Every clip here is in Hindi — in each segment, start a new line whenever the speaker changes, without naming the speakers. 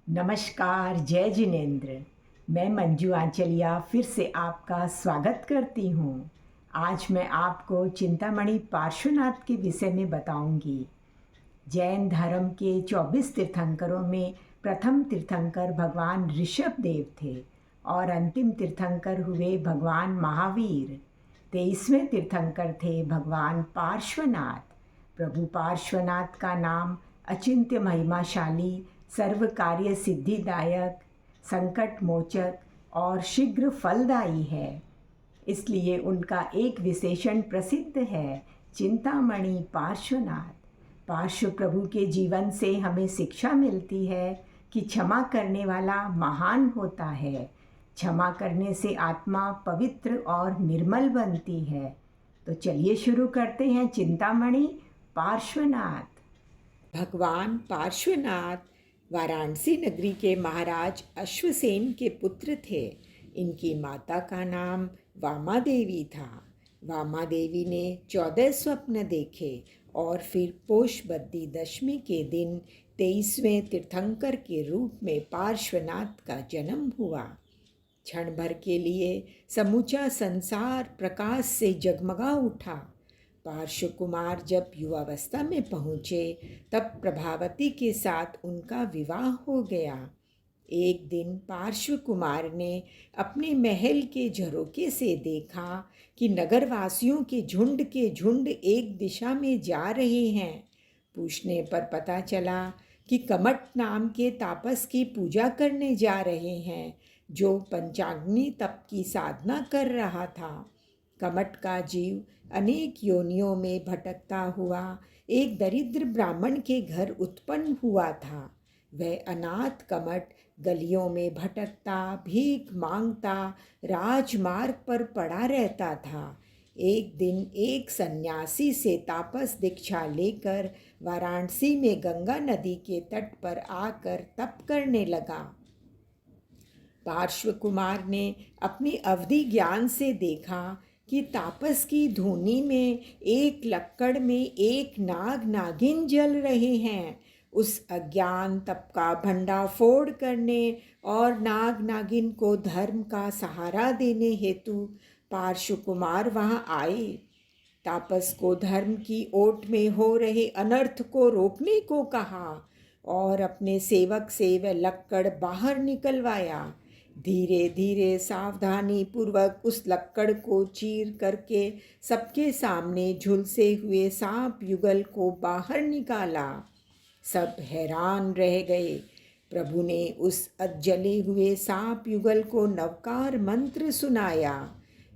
नमस्कार, जय जिनेन्द्र। मैं मंजू आंचलिया फिर से आपका स्वागत करती हूँ। आज मैं आपको चिंतामणि पार्श्वनाथ के विषय में बताऊंगी। जैन धर्म के 24 तीर्थंकरों में प्रथम तीर्थंकर भगवान ऋषभ देव थे और अंतिम तीर्थंकर हुए भगवान महावीर। 23वें तीर्थंकर थे भगवान पार्श्वनाथ। प्रभु पार्श्वनाथ का नाम अचिंत्य महिमाशाली, सर्व कार्य सिद्धिदायक, संकट मोचक और शीघ्र फलदायी है। इसलिए उनका एक विशेषण प्रसिद्ध है, चिंतामणि पार्श्वनाथ। पार्श्व प्रभु के जीवन से हमें शिक्षा मिलती है कि क्षमा करने वाला महान होता है। क्षमा करने से आत्मा पवित्र और निर्मल बनती है। तो चलिए शुरू करते हैं चिंतामणि पार्श्वनाथ। भगवान पार्श्वनाथ वाराणसी नगरी के महाराज अश्वसेन के पुत्र थे। इनकी माता का नाम वामा देवी था। वामा देवी ने 14 स्वप्न देखे और फिर पोषबद्दी दशमी के दिन 23वें तीर्थंकर के रूप में पार्श्वनाथ का जन्म हुआ। क्षण भर के लिए समूचा संसार प्रकाश से जगमगा उठा। पार्श्व कुमार जब युवावस्था में पहुँचे तब प्रभावती के साथ उनका विवाह हो गया। एक दिन पार्श्व कुमार ने अपने महल के झरोके से देखा कि नगरवासियों के झुंड एक दिशा में जा रहे हैं। पूछने पर पता चला कि कमट नाम के तापस की पूजा करने जा रहे हैं, जो पंचाग्नि तप की साधना कर रहा था। कमट का जीव अनेक योनियों में भटकता हुआ एक दरिद्र ब्राह्मण के घर उत्पन्न हुआ था। वह अनाथ कमट गलियों में भटकता, भीख मांगता, राजमार्ग पर पड़ा रहता था। एक दिन एक सन्यासी से तापस दीक्षा लेकर वाराणसी में गंगा नदी के तट पर आकर तप करने लगा। पार्श्व कुमार ने अपनी अवधि ज्ञान से देखा कि तापस की धूनी में एक लक्कड़ में एक नाग नागिन जल रहे हैं। उस अज्ञान तप का भंडाफोड़ करने और नाग नागिन को धर्म का सहारा देने हेतु पार्श्व कुमार वहाँ आए। तापस को धर्म की ओट में हो रहे अनर्थ को रोकने को कहा और अपने सेवक से वह लक्कड़ बाहर निकलवाया। धीरे धीरे सावधानी पूर्वक उस लक्कड़ को चीर करके सबके सामने झुलसे हुए सांप युगल को बाहर निकाला। सब हैरान रह गए। प्रभु ने उस जले हुए सांप युगल को नवकार मंत्र सुनाया।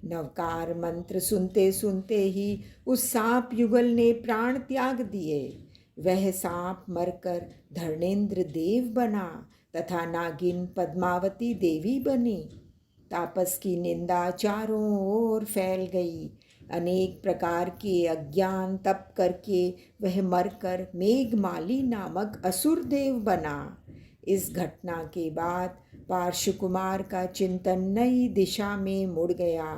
नवकार मंत्र सुनते सुनते ही उस सांप युगल ने प्राण त्याग दिए। वह सांप मरकर धर्मेंद्र देव बना तथा नागिन पद्मावती देवी बनी। तापस की निंदा चारों ओर फैल गई। अनेक प्रकार के अज्ञान तप करके वह मरकर मेघमाली नामक असुर देव बना। इस घटना के बाद पार्श्व कुमार का चिंतन नई दिशा में मुड़ गया।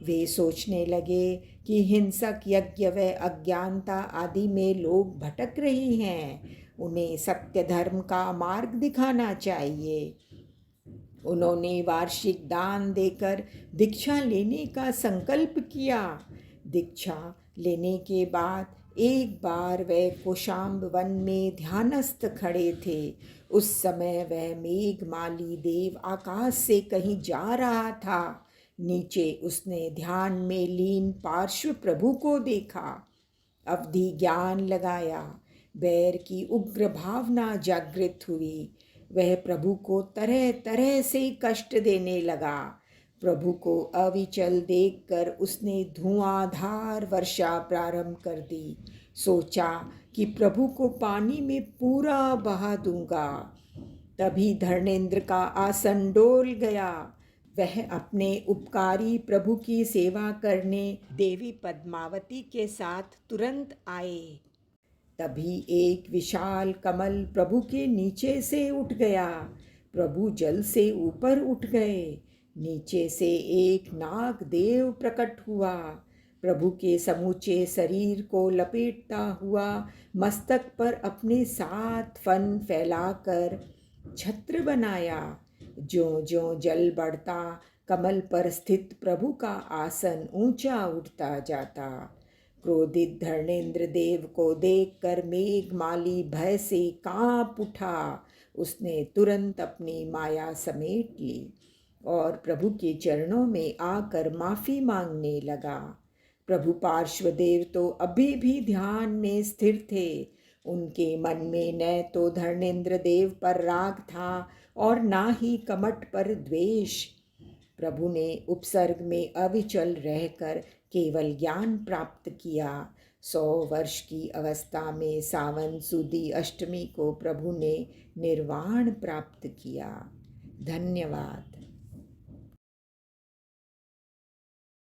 वे सोचने लगे कि हिंसक यज्ञ व अज्ञानता आदि में लोग भटक रहे हैं, उन्हें सत्य धर्म का मार्ग दिखाना चाहिए। उन्होंने वार्षिक दान देकर दीक्षा लेने का संकल्प किया। दीक्षा लेने के बाद एक बार वह कोशाम्ब वन में ध्यानस्थ खड़े थे। उस समय वह मेघमाली देव आकाश से कहीं जा रहा था। नीचे उसने ध्यान में लीन पार्श्व प्रभु को देखा। अवधि ज्ञान लगाया। बैर की उग्र भावना जागृत हुई। वह प्रभु को तरह तरह से कष्ट देने लगा। प्रभु को अविचल देखकर उसने धुआंधार वर्षा प्रारंभ कर दी। सोचा कि प्रभु को पानी में पूरा बहा दूंगा। तभी धर्मेंद्र का आसन डोल गया। वह अपने उपकारी प्रभु की सेवा करने देवी पद्मावती के साथ तुरंत आए। तभी एक विशाल कमल प्रभु के नीचे से उठ गया। प्रभु जल से ऊपर उठ गए। नीचे से एक नाग देव प्रकट हुआ। प्रभु के समूचे शरीर को लपेटता हुआ मस्तक पर अपने 7 फन फैलाकर छत्र बनाया। ज्यों ज्यों जल बढ़ता, कमल पर स्थित प्रभु का आसन ऊंचा उठता जाता। क्रोधित धर्मेंद्र देव को देखकर मेघमाली भय से कांप उठा। उसने तुरंत अपनी माया समेट ली और प्रभु के चरणों में आकर माफी मांगने लगा। प्रभु पार्श्वदेव तो अभी भी ध्यान में स्थिर थे। उनके मन में न तो धर्मेंद्र देव पर राग था और ना ही कमट पर द्वेष। प्रभु ने उपसर्ग में अविचल रहकर केवल ज्ञान प्राप्त किया। 100 वर्ष की अवस्था में सावन सुदी अष्टमी को प्रभु ने निर्वाण प्राप्त किया। धन्यवाद।